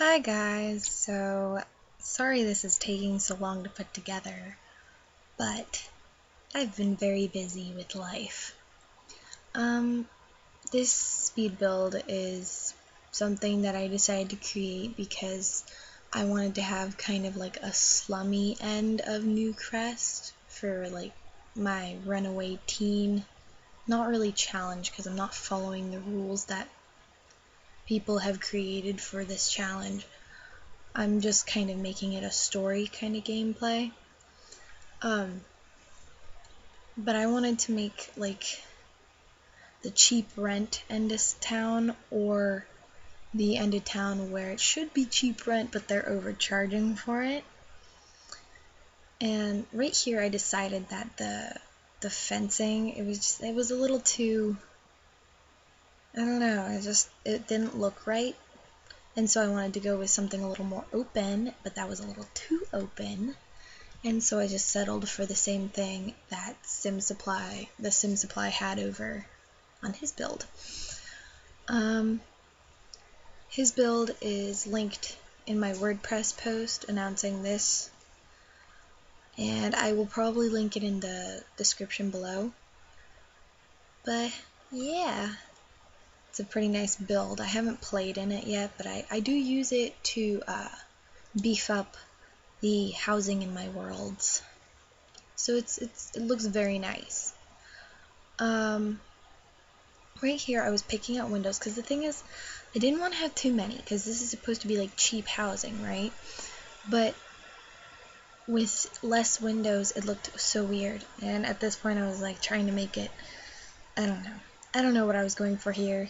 Hi guys, so sorry this is taking so long to put together, but I've been very busy with life. This speed build is something that I decided to create because I wanted to have kind of like a slummy end of New Crest for like my runaway teen. Not really challenge because I'm not following the rules that people have created for this challenge. I'm just kind of making it a story kind of gameplay. But I wanted to make like the cheap rent end of town or the end of town where it should be cheap rent but they're overcharging for it. And right here I decided that the fencing, it was a little too, I don't know, it didn't look right. And so I wanted to go with something a little more open, but that was a little too open. And so I just settled for the same thing that the Sim Supply had over on his build. His build is linked in my WordPress post announcing this, and I will probably link it in the description below. But yeah, it's a pretty nice build. I haven't played in it yet, but I do use it to beef up the housing in my worlds. So it looks very nice. Right here I was picking out windows because the thing is I didn't want to have too many because this is supposed to be like cheap housing, right? But with less windows it looked so weird, and at this point I was like trying to make it, I don't know what I was going for here,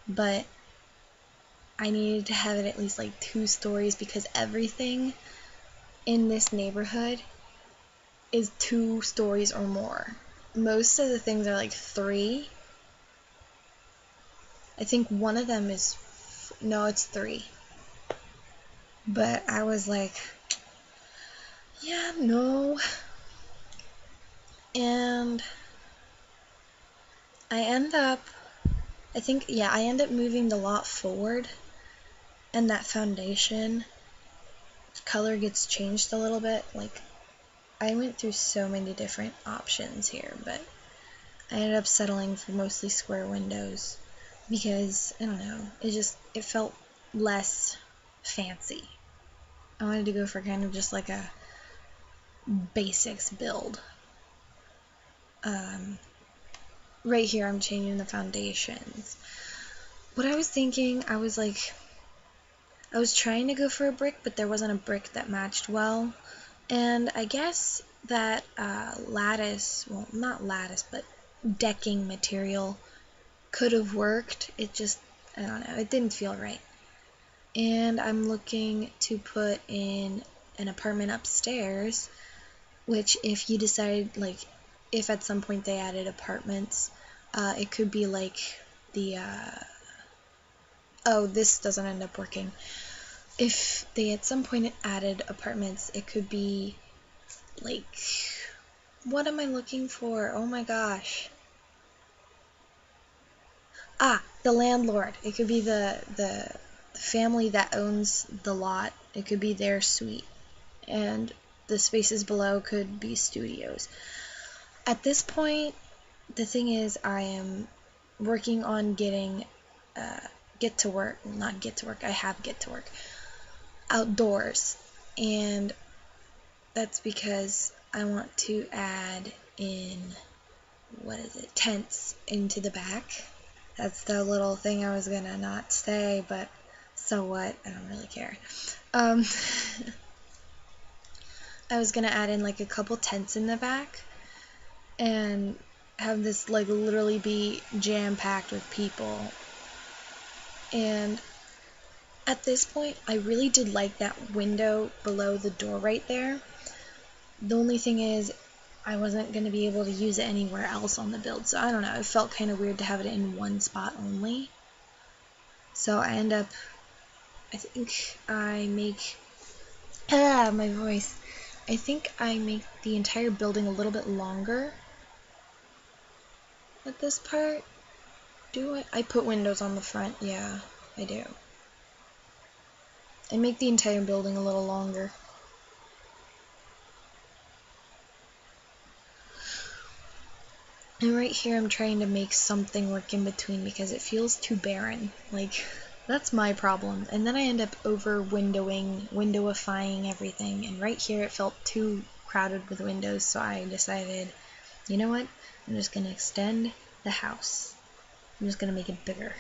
but I needed to have it at least like 2 stories because everything in this neighborhood is 2 stories or more. Most of the things are like 3. I think one of them is, no, it's 3. But I was like, yeah, no. And I end up moving the lot forward, and that foundation color gets changed a little bit. Like, I went through so many different options here, but I ended up settling for mostly square windows because, I don't know, it felt less fancy. I wanted to go for kind of just like a basics build. Right here I'm changing the foundations. What I was thinking, I was trying to go for a brick, but there wasn't a brick that matched well. And I guess that lattice, well, not lattice, but decking material could have worked. It just, I don't know, it didn't feel right. And I'm looking to put in an apartment upstairs, which if you decide, like, if at some point they added apartments, it could be like the, oh, this doesn't end up working. If they at some point added apartments, it could be like, what am I looking for? Oh my gosh. The landlord. It could be the family that owns the lot. It could be their suite. And the spaces below could be studios. At this point, the thing is, I am working on getting get to work, not get to work, I have get to work, outdoors. And that's because I want to add in, tents into the back. That's the little thing I was gonna not say, but so what? I don't really care. I was gonna add in like a couple tents in the back and have this like literally be jam-packed with people. And at this point, I really did like that window below the door right there. The only thing is, I wasn't going to be able to use it anywhere else on the build, so I don't know, it felt kind of weird to have it in one spot only. So I end up, I think I make, my voice. I think I make the entire building a little bit longer at this part. Do I? I put windows on the front, yeah, I do. and make the entire building a little longer. And right here I'm trying to make something work in between because it feels too barren. Like, that's my problem. And then I end up windowifying everything, and right here it felt too crowded with windows, so I decided, you know what, I'm just going to extend the house. I'm just going to make it bigger.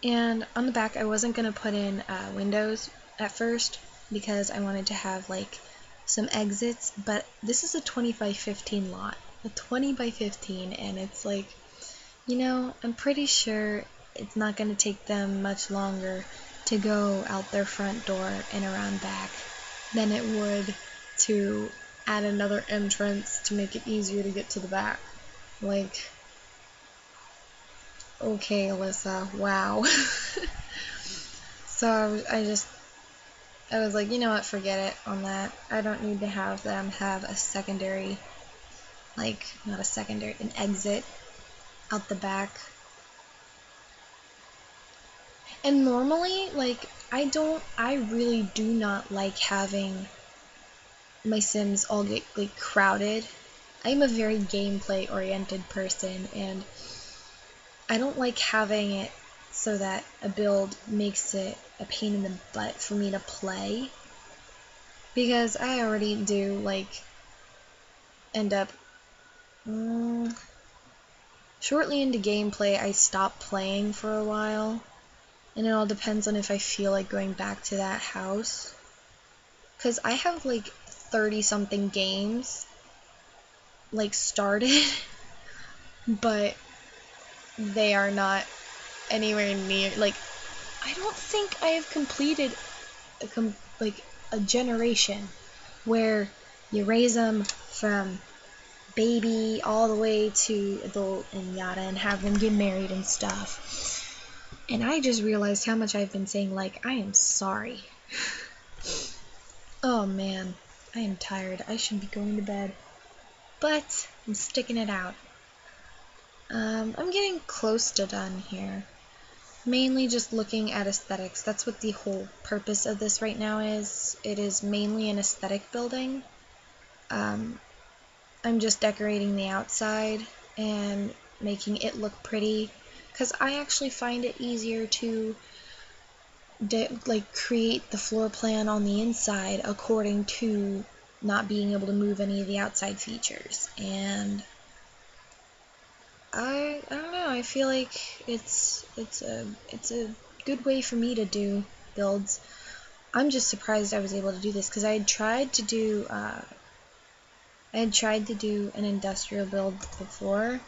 And on the back I wasn't going to put in windows at first because I wanted to have like some exits, but this is a 20 by 15 lot. A 20 by 15, and it's like, you know, I'm pretty sure it's not going to take them much longer to go out their front door and around back than it would to add another entrance to make it easier to get to the back. Like, okay, Alyssa, wow. So I was like, you know what, forget it on that. I don't need to have them have a secondary, like, not a secondary, an exit out the back. And normally, like, I really do not like having my Sims all get, like, crowded. I'm a very gameplay oriented person, and I don't like having it so that a build makes it a pain in the butt for me to play, because I already do, like, end up shortly into gameplay I stop playing for a while, and it all depends on if I feel like going back to that house, because I have like 30 something games like started but they are not anywhere near, like, I don't think I have completed a generation where you raise them from baby all the way to adult and yada, and have them get married and stuff. And I just realized how much I've been saying, like, I am sorry. Oh man, I am tired. I should be going to bed. But I'm sticking it out. I'm getting close to done here. Mainly just looking at aesthetics. That's what the whole purpose of this right now is. It is mainly an aesthetic building. I'm just decorating the outside and making it look pretty, because I actually find it easier to create the floor plan on the inside according to not being able to move any of the outside features. And I don't know, I feel like it's a good way for me to do builds. I'm just surprised I was able to do this, because I had tried to do an industrial build before,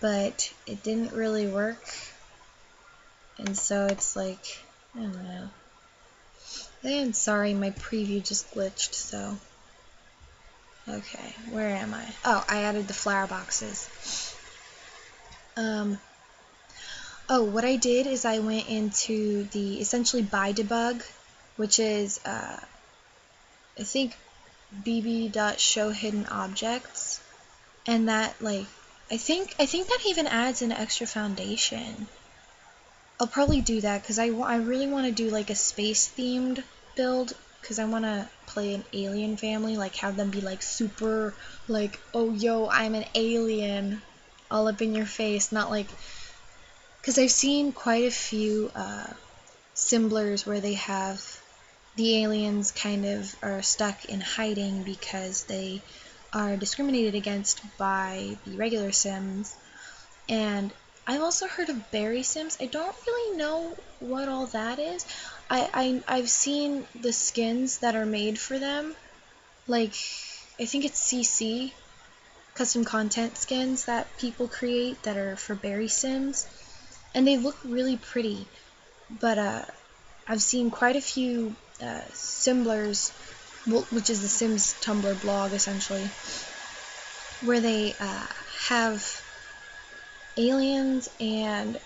but it didn't really work, and so it's like, I don't know. And sorry, my preview just glitched, so. Okay, where am I? Oh, I added the flower boxes. Oh, what I did is I went into the essentially by debug, which is, I think, bb.show hidden objects, and that, like, I think that even adds an extra foundation. I'll probably do that because I really want to do like a space themed build, because I want to play an alien family, like have them be like super like, oh yo, I'm an alien, all up in your face, not like, because I've seen quite a few Simblers where they have the aliens kind of are stuck in hiding because they are discriminated against by the regular Sims. And I've also heard of berry Sims. I don't really know what all that is. I've seen the skins that are made for them. Like, I think it's CC, custom content skins that people create that are for berry Sims. And they look really pretty. But I've seen quite a few Simblers, which is the Sims Tumblr blog essentially, where they have aliens and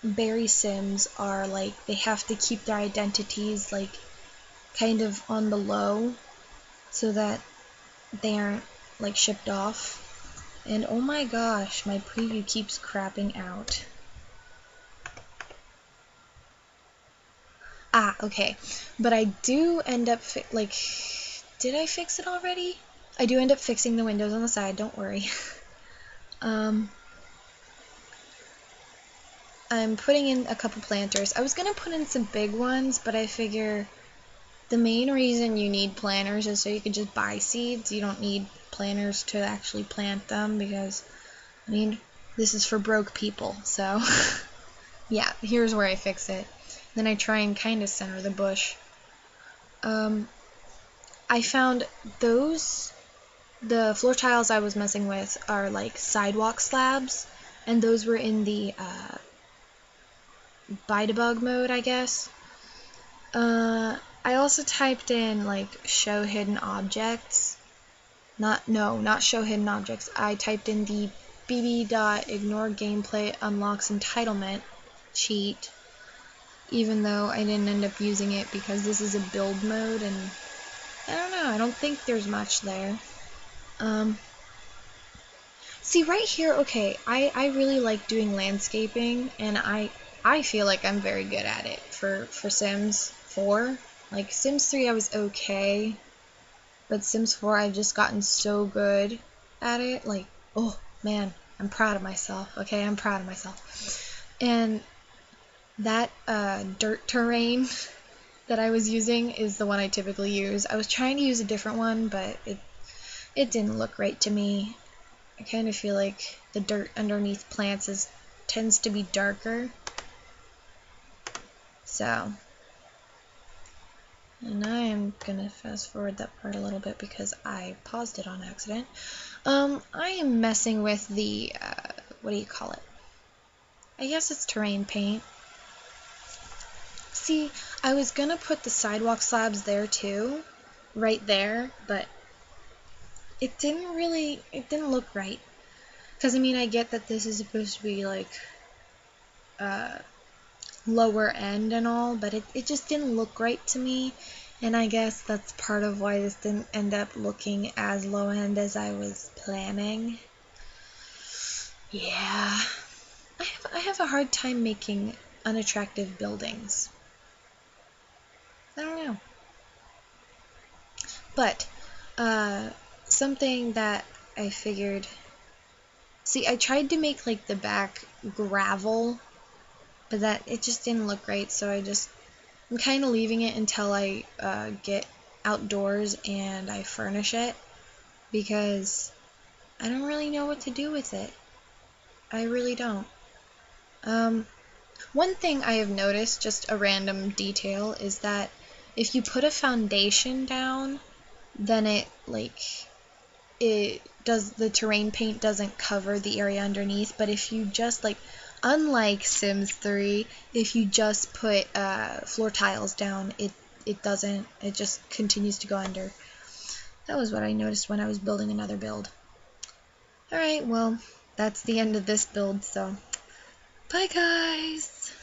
berry Sims are like, they have to keep their identities like kind of on the low so that they aren't like shipped off. And oh my gosh, my preview keeps crapping out. Okay. But I do end up, did I fix it already? I do end up fixing the windows on the side, don't worry. I'm putting in a couple planters. I was going to put in some big ones, but I figure the main reason you need planters is so you can just buy seeds. You don't need planters to actually plant them because, I mean, this is for broke people, so yeah, here's where I fix it. Then I try and kind of center the bush. I found the floor tiles I was messing with are like sidewalk slabs, and those were in the buy-debug mode, I guess. I also typed in like show hidden objects. Not show hidden objects. I typed in the bb.ignore gameplay unlocks entitlement cheat, even though I didn't end up using it because this is a build mode and I don't know, I don't think there's much there. See right here, okay, I really like doing landscaping and I feel like I'm very good at it for Sims 4. Like Sims 3 I was okay, but Sims 4 I've just gotten so good at it. Like, oh man, I'm proud of myself. Okay, I'm proud of myself. And that dirt terrain that I was using is the one I typically use. I was trying to use a different one, but it didn't look right to me. I kind of feel like the dirt underneath plants tends to be darker. So, and I am gonna fast forward that part a little bit because I paused it on accident. I am messing with the, what do you call it? I guess it's terrain paint. See, I was gonna put the sidewalk slabs there too, right there, but it didn't look right. Because, I mean, I get that this is supposed to be, like, lower end and all, but it just didn't look right to me, and I guess that's part of why this didn't end up looking as low end as I was planning. Yeah. I have a hard time making unattractive buildings. I don't know. But, something that I figured... See, I tried to make, like, the back gravel, but it just didn't look right, so I'm kind of leaving it until I get outdoors and I furnish it, because I don't really know what to do with it. I really don't. One thing I have noticed, just a random detail, is that if you put a foundation down, then the terrain paint doesn't cover the area underneath, but if you just, like, unlike Sims 3, if you just put floor tiles down, it doesn't, it just continues to go under. That was what I noticed when I was building another build. Alright, well, that's the end of this build, so bye guys!